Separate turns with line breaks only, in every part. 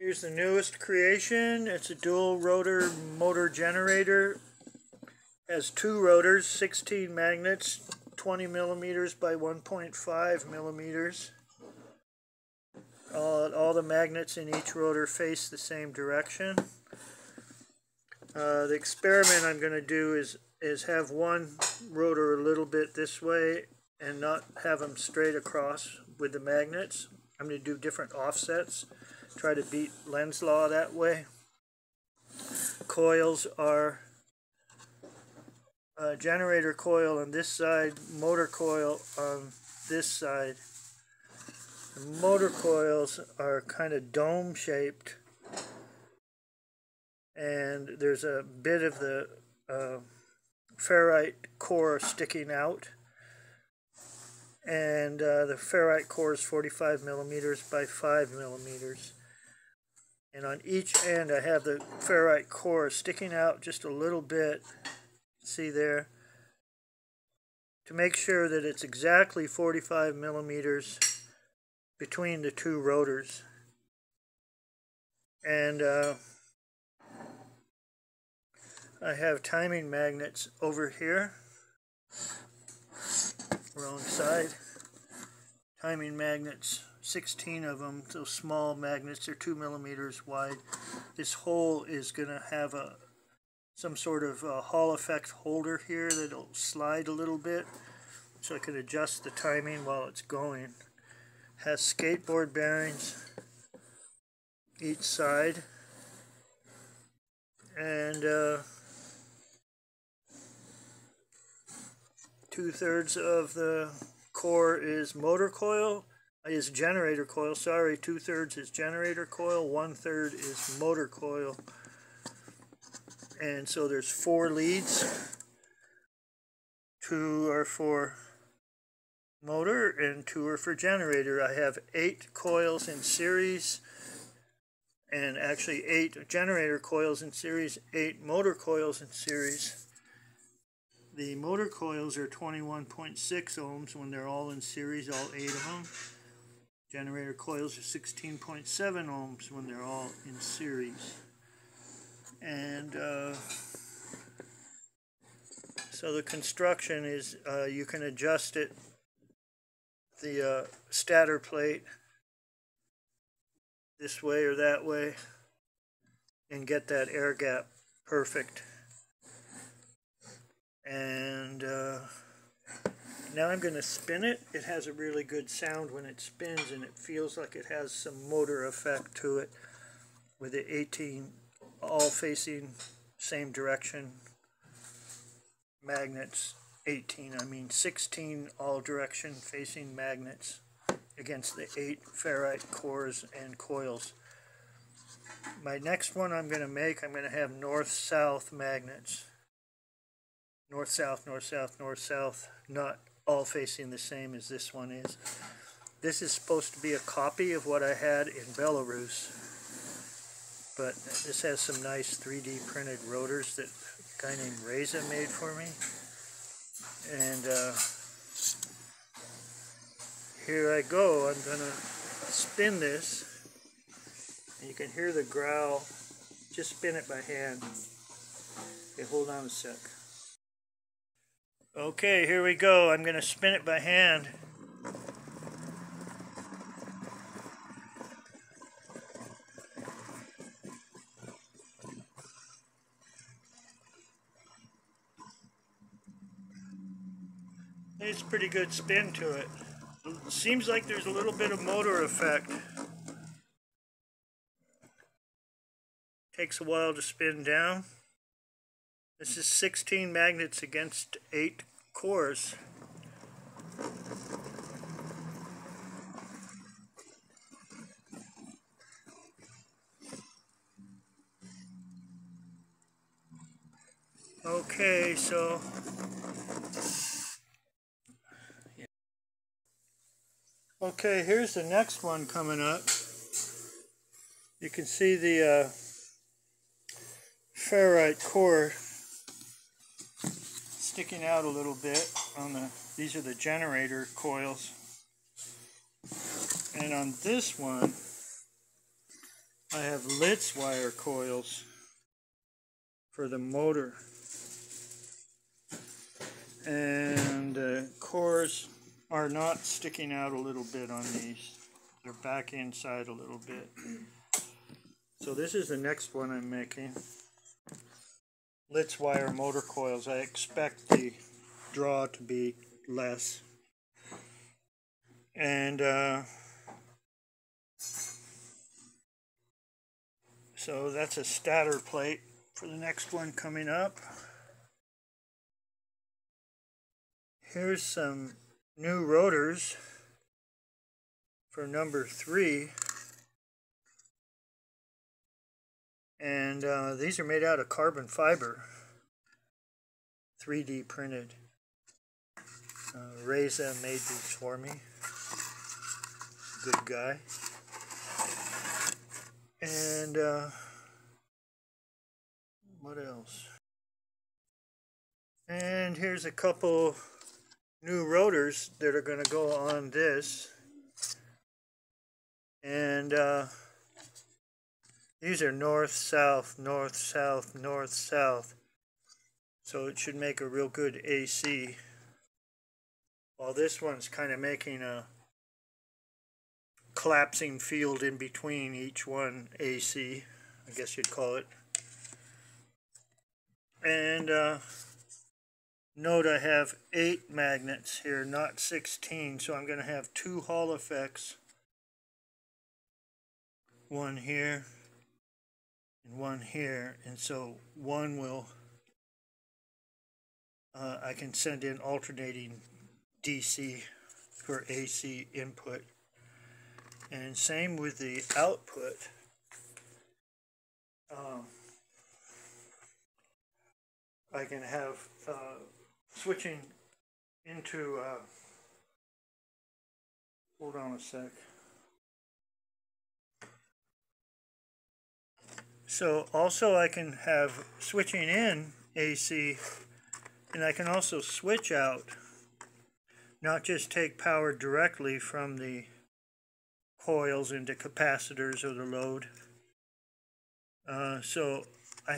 Here's the newest creation. It's a dual rotor motor generator. Has two rotors, 16 magnets, 20 millimeters by 1.5 millimeters. All the magnets in each rotor face the same direction. The experiment I'm going to do is have one rotor a little bit this way and not have them straight across with the magnets. I'm going to do different offsets, try to beat Lenz's law that way. Coils are generator coil on this side, motor coil on this side. The motor coils are kind of dome shaped, and there's a bit of the ferrite core sticking out, and the ferrite core is 45 millimeters by 5 millimeters, and on each end I have the ferrite core sticking out just a little bit, see there, to make sure that it's exactly 45 millimeters between the two rotors. And I have timing magnets over here, wrong side. Timing magnets, 16 of them, those small magnets, they're 2 millimeters wide. This hole is going to have some sort of Hall effect holder here that'll slide a little bit, so I can adjust the timing while it's going. Has skateboard bearings each side, and 2/3 of the core is motor coil, is generator coil, sorry, 2/3 is generator coil, 1/3 is motor coil. And so there's 4 leads, 2 are for motor and 2 are for generator. I have 8 coils in series, and actually 8 generator coils in series, 8 motor coils in series. The motor coils are 21.6 ohms when they're all in series, all 8 of them. Generator coils are 16.7 ohms when they're all in series. And so the construction is you can adjust it, the stator plate, this way or that way, and get that air gap perfect. And now I'm going to spin it. It has a really good sound when it spins, and it feels like it has some motor effect to it with the 18 all facing same direction magnets. 16 all direction facing magnets against the 8 ferrite cores and coils. My next one I'm going to make, I'm going to have north-south magnets. North-south, north-south, north-south, not all facing the same as this one is. This is supposed to be a copy of what I had in Belarus, but this has some nice 3D printed rotors that a guy named Reza made for me. And here I go. I'm going to spin this. And you can hear the growl. Just spin it by hand. Okay, hold on a sec. Okay, here we go. I'm going to spin it by hand. It's a pretty good spin to it. It seems like there's a little bit of motor effect. Takes a while to spin down. This is 16 magnets against 8 cores. Okay, so okay, here's the next one coming up. You can see the ferrite core sticking out a little bit on these are the generator coils. And on this one, I have Litz wire coils for the motor, and the cores are not sticking out a little bit on these. They're back inside a little bit. So this is the next one I'm making. Litz wire motor coils. I expect the draw to be less. And so that's a stator plate for the next one coming up. Here's some new rotors for number 3. And these are made out of carbon fiber, 3D printed. Reza made these for me. Good guy. And what else? And here's a couple new rotors that are going to go on this. And these are north, south, north, south, north, south. So it should make a real good AC. While this one's kind of making a collapsing field in between each one AC, I guess you'd call it. And note I have 8 magnets here, not 16, so I'm going to have 2 Hall effects. One here and one here, and so one will, I can send in alternating DC for AC input. And same with the output. I can have switching into, hold on a sec. So also I can have switching in AC, and I can also switch out, not just take power directly from the coils into capacitors or the load. So I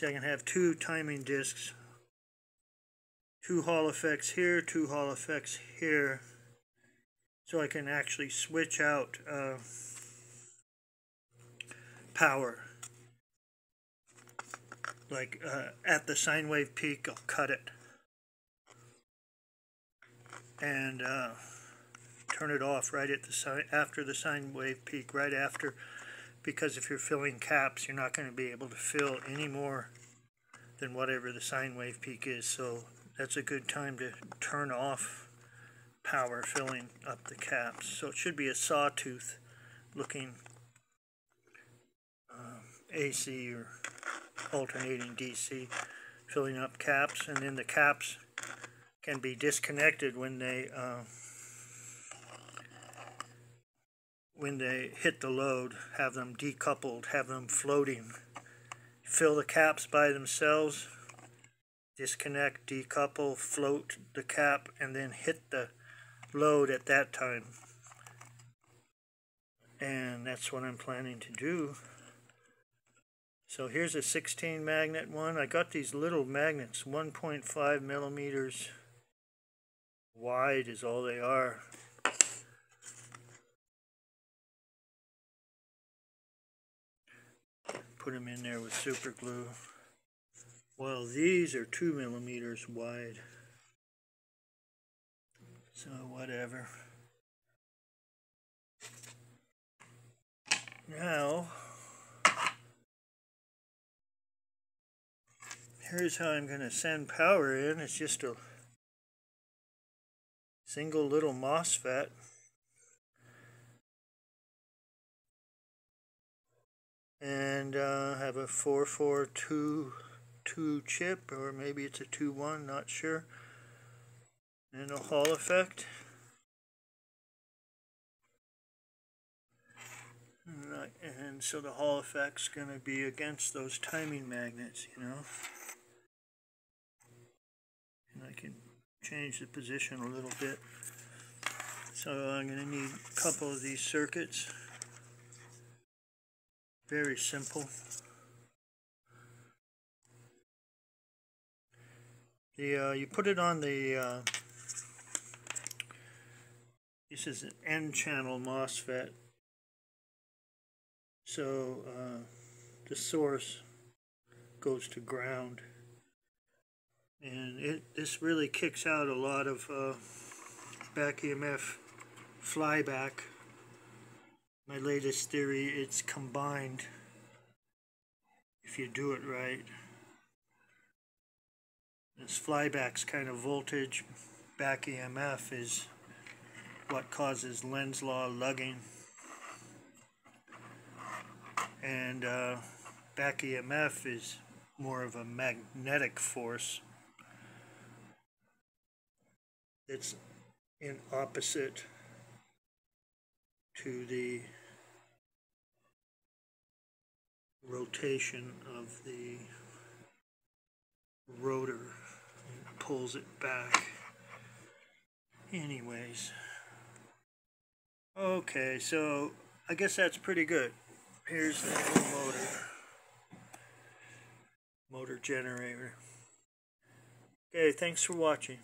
can have 2 timing discs, 2 Hall effects here, 2 Hall effects here, so I can actually switch out power. Like at the sine wave peak, I'll cut it and turn it off right at the after the sine wave peak, right after, because if you're filling caps, you're not going to be able to fill any more than whatever the sine wave peak is. So that's a good time to turn off power filling up the caps. So it should be a sawtooth looking AC or alternating DC filling up caps, and then the caps can be disconnected when they hit the load, have them decoupled, have them floating. Fill the caps by themselves, disconnect, decouple, float the cap, and then hit the load at that time. And that's what I'm planning to do. So here's a 16 magnet one. I got these little magnets, 1.5 millimeters wide is all they are. Put them in there with super glue. Well, these are 2 millimeters wide. So whatever. Now, here's how I'm going to send power in. It's just a single little MOSFET. And have a 4422 chip, or maybe it's a 21, not sure. And a Hall effect. And so the Hall effect's going to be against those timing magnets, you know. And I can change the position a little bit. So I'm going to need a couple of these circuits. very simple. You put it on the, this is an N-channel MOSFET, so the source goes to ground, and this really kicks out a lot of back EMF flyback. My latest theory, it's combined if you do it right. This flyback's kind of voltage. Back EMF is what causes lens law lugging. And back EMF is more of a magnetic force. It's in opposite to the rotation of the rotor. It pulls it back. Anyways. Okay, so I guess that's pretty good. Here's the little motor generator. Okay, thanks for watching.